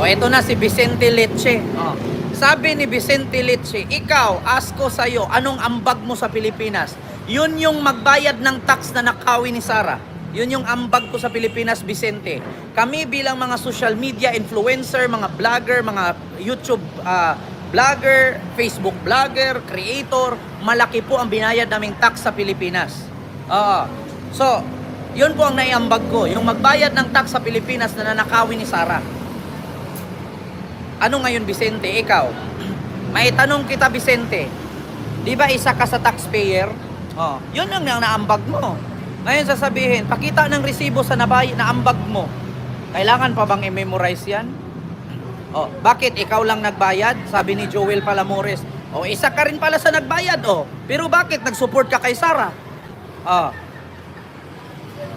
O, eto na si Vicente Leche. O, sabi ni Vicente Leche, ikaw, ask ko sa'yo, anong ambag mo sa Pilipinas? Yun yung magbayad ng tax na nakawin ni Sara. Yun yung ambag ko sa Pilipinas, Vicente. Kami bilang mga social media influencer, mga vlogger, mga YouTube vlogger, Facebook vlogger, creator, malaki po ang binayad naming tax sa Pilipinas. So, yun po ang naiambag ko, yung magbayad ng tax sa Pilipinas na nanakawin ni Sara. Ano ngayon, Vicente, ikaw? May tanong kita, Vicente. Di ba isa ka sa taxpayer? Yun ang naambag mo. Ngayon sasabihin, pakita ng resibo sa naambag mo. Kailangan pa bang i-memorize yan? Bakit ikaw lang nagbayad? Sabi ni Joel Palamores. Isa ka rin pala sa nagbayad. Pero bakit nag-support ka kay Sara?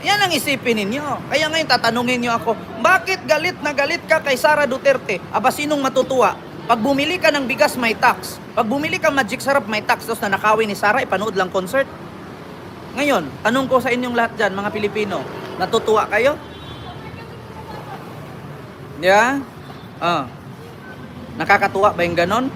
Yan ang isipin ninyo. Kaya ngayon tatanungin nyo ako, bakit galit na galit ka kay Sara Duterte? Aba, sinong matutuwa? Pag bumili ka ng bigas, may tax. Pag bumili ka Magic Sarap, may tax. Tapos nanakawin ni Sara, ipanood lang concert. Ngayon, tanong ko sa inyong lahat dyan, mga Pilipino, natutuwa kayo? Yeah? Nakakatuwa ba yung ganon?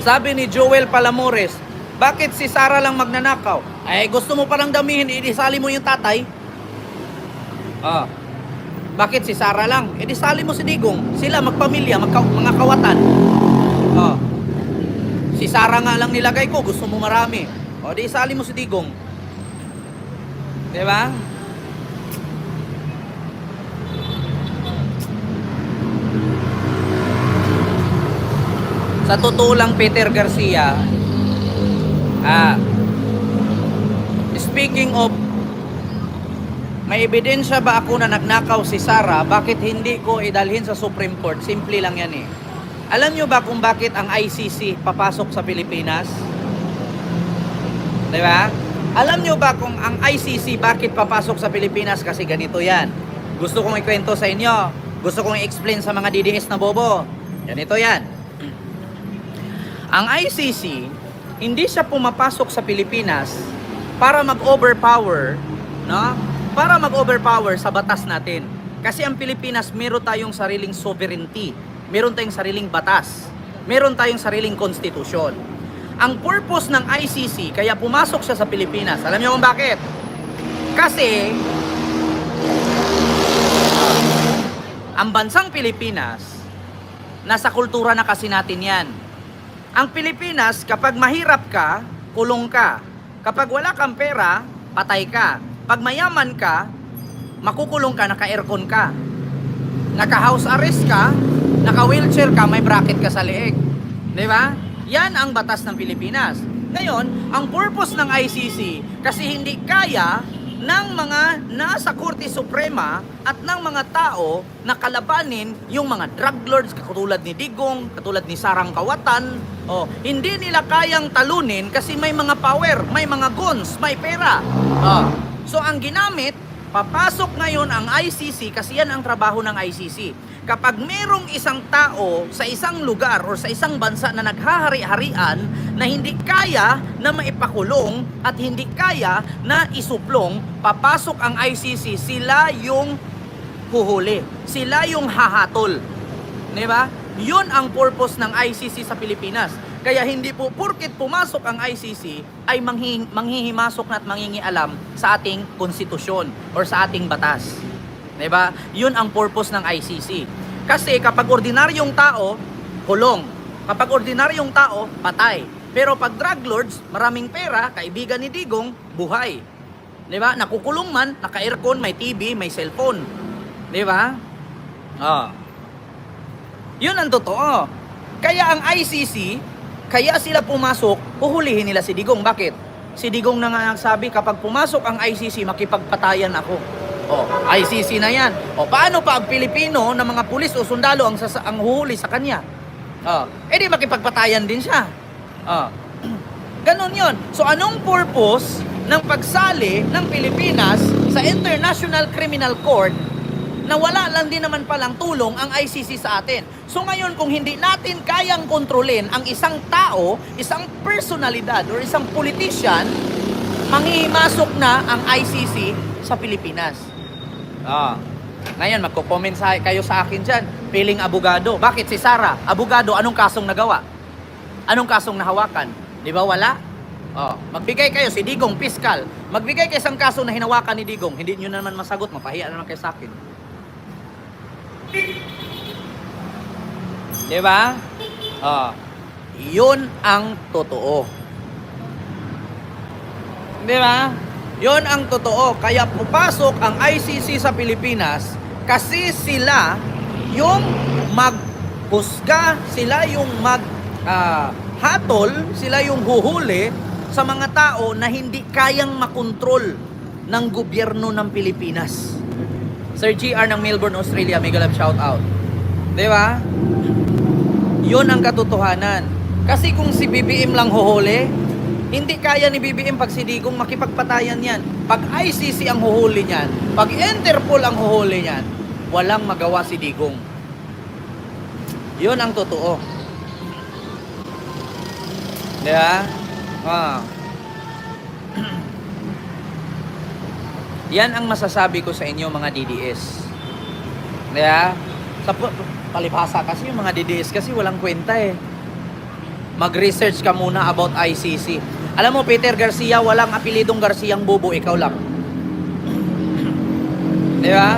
Sabi ni Joel Palamores, bakit si Sara lang magnanakaw? Ay, gusto mo parang damihin, idisali mo yung tatay? Bakit si Sara lang? Idisali mo si Digong. Sila magpamilya, mga kawatan. Si Sara nga lang nilagay ko, gusto mo marami. Di isali mo si Digong. Diba? Sa totoo lang, Peter Garcia, speaking of, may ebidensya ba ako na nagnakaw si Sara? Bakit hindi ko idalhin sa Supreme Court? Simple lang yan eh. Alam nyo ba kung bakit ang ICC papasok sa Pilipinas? Diba? Alam nyo ba kung ang ICC bakit papasok sa Pilipinas? Kasi ganito yan. Gusto kong ikwento sa inyo. Gusto kong i-explain sa mga DDS na bobo. Ganito yan. Ang ICC, hindi siya pumapasok sa Pilipinas para mag-overpower, no? Para mag-overpower sa batas natin. Kasi ang Pilipinas, meron tayong sariling sovereignty. Meron tayong sariling batas. Meron tayong sariling konstitusyon. Ang purpose ng ICC, kaya pumasok siya sa Pilipinas, alam niyo kung bakit? Kasi, ang bansang Pilipinas, nasa kultura na kasi natin yan. Ang Pilipinas, kapag mahirap ka, kulong ka. Kapag wala kang pera, patay ka. Pag mayaman ka, makukulong ka, naka-aircon ka. Naka-house arrest ka, naka-wheelchair ka, may bracket ka sa leeg. Di ba? Yan ang batas ng Pilipinas. Ngayon, ang purpose ng ICC, kasi hindi kaya ng mga nasa Korte Suprema at ng mga tao na kalabanin yung mga drug lords katulad ni Digong, katulad ni Sarang Kawatan. Hindi nila kayang talunin kasi may mga power, may mga guns, may pera. So ang ginamit, papasok ngayon ang ICC kasi yan ang trabaho ng ICC. Kapag merong isang tao sa isang lugar o sa isang bansa na naghahari-harian na hindi kaya na maipakulong at hindi kaya na isuplong, papasok ang ICC, sila yung huhuli. Sila yung hahatol. Diba? Yun ang purpose ng ICC sa Pilipinas. Kaya hindi po porket pumasok ang ICC ay manghihimasok na at mangingialam sa ating konstitusyon or sa ating batas. Diba? Yun ang purpose ng ICC. Kasi kapag ordinaryong tao, kulong. Kapag ordinaryong tao, patay. Pero pag drug lords, maraming pera, kaibigan ni Digong, buhay. Diba? Nakukulong man, naka-aircon, may TV, may cellphone. Diba? Yun ang totoo. Kaya ang ICC, kaya sila pumasok, huhulihin nila si Digong. Bakit? Si Digong na nga nagsabi, kapag pumasok ang ICC, makipagpatayan ako. ICC na yan. Paano pa ang Pilipino na mga pulis o sundalo ang huhuli sa kanya? Di makipagpatayan din siya. Ganon yun. So anong purpose ng pagsali ng Pilipinas sa International Criminal Court na wala lang din naman palang tulong ang ICC sa atin? So ngayon, kung hindi natin kayang kontrolin ang isang tao, isang personalidad or isang politician, manghihimasok na ang ICC sa Pilipinas. Ngayon, magko-comment kayo sa akin dyan. Piling abogado. Bakit si Sara? Abogado, anong kasong nagawa? Anong kasong nahawakan? Di ba wala? Oh, magbigay kayo, si Digong, piskal. Magbigay kayo isang kaso na hinawakan ni Digong. Hindi nyo naman masagot, mapahiya naman kayo sa akin. Di ba? Oh, yun ang totoo. Di ba? Yun ang totoo. Kaya pupasok ang ICC sa Pilipinas kasi sila yung maghusga, sila yung hatol, sila yung huhuli sa mga tao na hindi kayang makontrol ng gobyerno ng Pilipinas. Sir GR ng Melbourne, Australia, mega love shout out. Di ba? Yun ang katotohanan. Kasi kung si BBM lang huhuli, hindi kaya ni BBM pag si Digong makipagpatayan yan. Pag ICC ang huhuli niyan, pag Interpol ang huhuli niyan, walang magawa si Digong. Yun ang totoo. Diba? Yan ang masasabi ko sa inyo mga DDS. Diba? Sa palibhasa kasi yung mga DDS kasi walang kwenta eh. Mag-research ka muna about ICC. Alam mo, Peter Garcia, walang apelidong Garciang bobo, ikaw lang. Diba?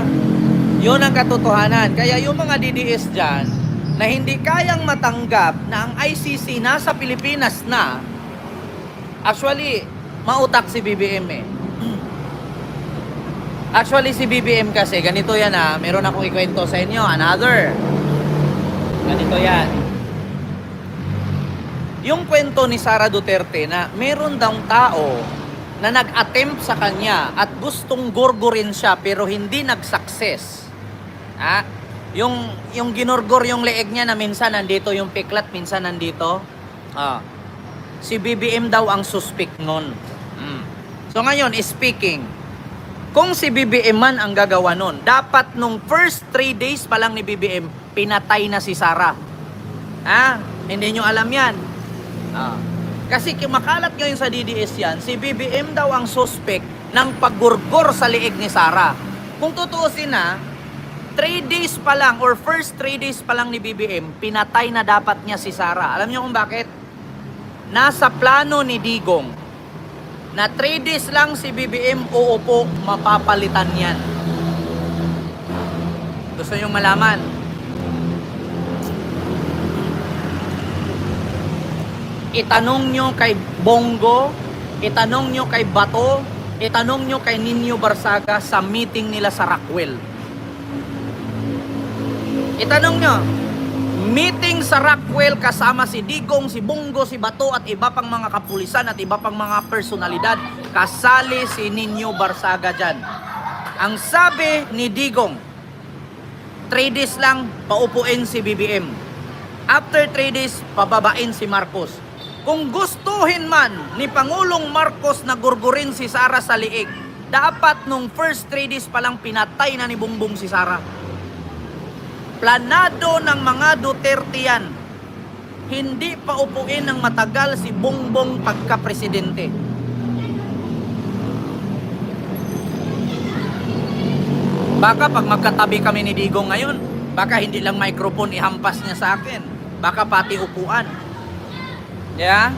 Yun ang katotohanan. Kaya yung mga DDS dyan, na hindi kayang matanggap na ang ICC nasa Pilipinas na, actually, mautak si BBM eh. Actually, si BBM kasi, ganito yan meron akong ikwento sa inyo, another. Ganito yan. Yung kwento ni Sara Duterte na meron daw tao na nag-attempt sa kanya at gustong gurgurin siya pero hindi nag-success. Yung ginurgur yung leeg niya na minsan nandito yung piklat, minsan nandito. Si BBM daw ang suspect nun. So ngayon, speaking, kung si BBM man ang gagawa nun, dapat nung first 3 days pa lang ni BBM, pinatay na si Sara. Hindi nyo alam yan. Kasi makalat ngayon sa DDS yan, si BBM daw ang suspect ng paggurgur sa leeg ni Sara. Kung tutuusin 3 days pa lang or first 3 days pa lang ni BBM, pinatay na dapat niya si Sara. Alam niyo kung bakit? Nasa plano ni Digong na 3 days lang si BBM uupo, mapapalitan yan. Gusto niyong malaman? Itanong nyo kay Bongo, itanong nyo kay Bato, itanong nyo kay Nino Barsaga sa meeting nila sa Rockwell. Itanong nyo, meeting sa Rockwell kasama si Digong, si Bongo, si Bato at iba pang mga kapulisan at iba pang mga personalidad. Kasali si Nino Barsaga dyan. Ang sabi ni Digong, 3 days lang paupuin si BBM. After 3 days, pababain si Marcos. Kung gustuhin man ni Pangulong Marcos na gurgurin si Sara sa liig, dapat nung first 3 days pa lang pinatay na ni Bongbong si Sara. Planado ng mga Duterte yan. Hindi pa upuin ng matagal si Bongbong pagka-presidente. Baka pag magkatabi kami ni Digong ngayon, baka hindi lang microphone ihampas niya sa akin. Baka pati upuan. Yeah?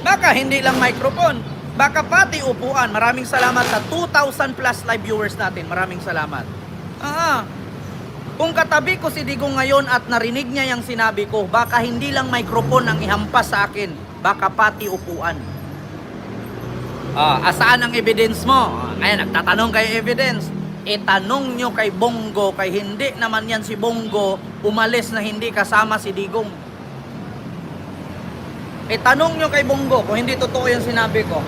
Baka hindi lang microphone. Baka pati upuan. Maraming salamat sa 2,000 plus live viewers natin. Maraming salamat. Kung katabi ko si Digong ngayon at narinig niya yung sinabi ko, baka hindi lang microphone ang ihampas sa akin. Baka pati upuan. Asaan ang evidence mo? Ayan, nagtatanong kayo evidence. Itanong nyo kay Bongo, kay hindi naman yan si Bongo umalis na hindi kasama si Digong. Itanong nyo kay Bongo kung hindi totoo yung sinabi ko.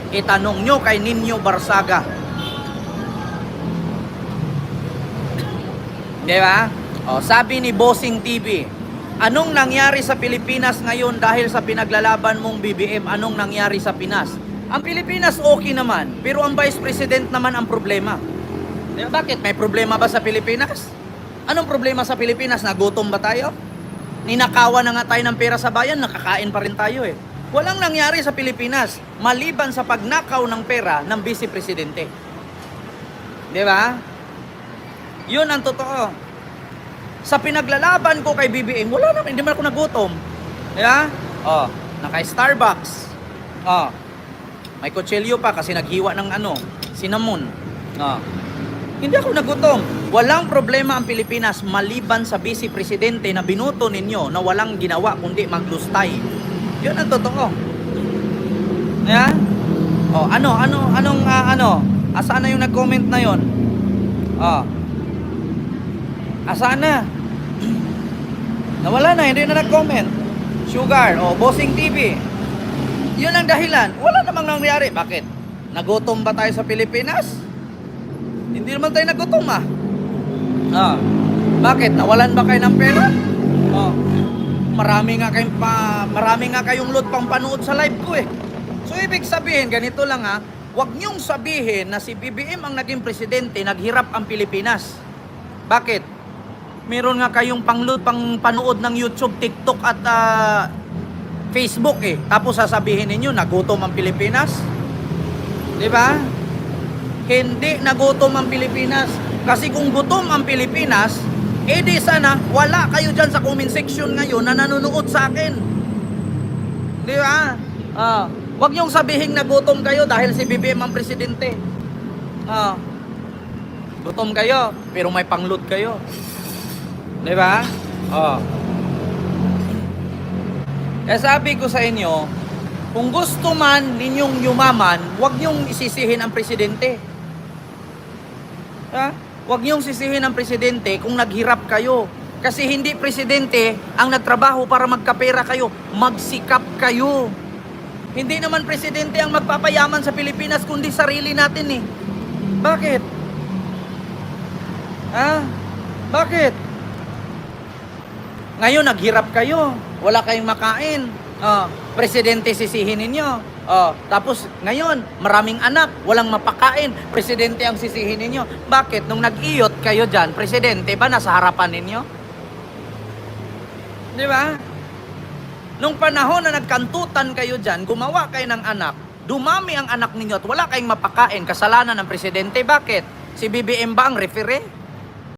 Itanong nyo kay Nino Barsaga. Diba? Sabi ni Bossing TV, anong nangyari sa Pilipinas ngayon dahil sa pinaglalaban mong BBM? Anong nangyari sa Pinas? Ang Pilipinas okay naman, pero ang Vice President naman ang problema. Bakit? May problema ba sa Pilipinas? Anong problema sa Pilipinas? Nagutom ba tayo? Ninakawan na nga tayo ng pera sa bayan, nakakain pa rin tayo eh. Walang nangyari sa Pilipinas maliban sa pagnakaw ng pera ng Vice Presidente. Di ba? Yun ang totoo. Sa pinaglalaban ko kay BBM, wala naman, hindi man ako nagutom. Yeah? Oh, naka-Starbucks. Oh, may kutsilyo pa kasi naghiwa ng cinnamon. Oh. Hindi ako nagutom. Walang problema ang Pilipinas maliban sa Vice Presidente na binuto ninyo na walang ginawa kundi maglustay. Yun ang totoo. Yeah? Oh, asaan na yung nag-comment na yon? Oh. Asaan na? Nawala na, hindi na nag-comment. Sugar, Bossing TV. Yun ang dahilan. Wala namang nangyari. Bakit? Nagutom ba tayo sa Pilipinas? Hindi naman tayo nagutom Bakit? Nawalan ba kayo ng pera? Marami nga kayong load pang panood sa live ko eh. So ibig sabihin, ganito lang huwag niyong sabihin na si BBM ang naging presidente, naghirap ang Pilipinas. Bakit? Meron nga kayong pang-load, pang panood ng YouTube, TikTok at Facebook eh. Tapos sasabihin ninyo, nagutom ang Pilipinas? Di ba? Hindi nagutom ang Pilipinas. Kasi kung gutom ang Pilipinas, di sana wala kayo dyan sa comment section ngayon na nanonood sa akin. Di ba? Huwag niyong sabihin na gutom kayo dahil si BBM ang presidente. Gutom kayo, pero may pang-load kayo. Di ba? Kaya sabi ko sa inyo, kung gusto man ninyong yumaman, huwag niyong isisihin ang presidente. Huwag niyong sisihin ang presidente kung naghirap kayo. Kasi hindi presidente ang nagtrabaho para magkapera kayo. Magsikap kayo. Hindi naman presidente ang magpapayaman sa Pilipinas, kundi sarili natin eh. Bakit? Bakit? Ngayon, naghirap kayo. Wala kayong makain. Presidente sisihin ninyo. Tapos, ngayon, maraming anak. Walang mapakain. Presidente ang sisihin ninyo. Bakit? Nung nag-iyot kayo dyan, presidente ba nasa harapan ninyo? Di ba? Nung panahon na nagkantutan kayo dyan, gumawa kayo ng anak, dumami ang anak ninyo at wala kayong mapakain, kasalanan ng presidente. Bakit? Si BBM ba ang referee?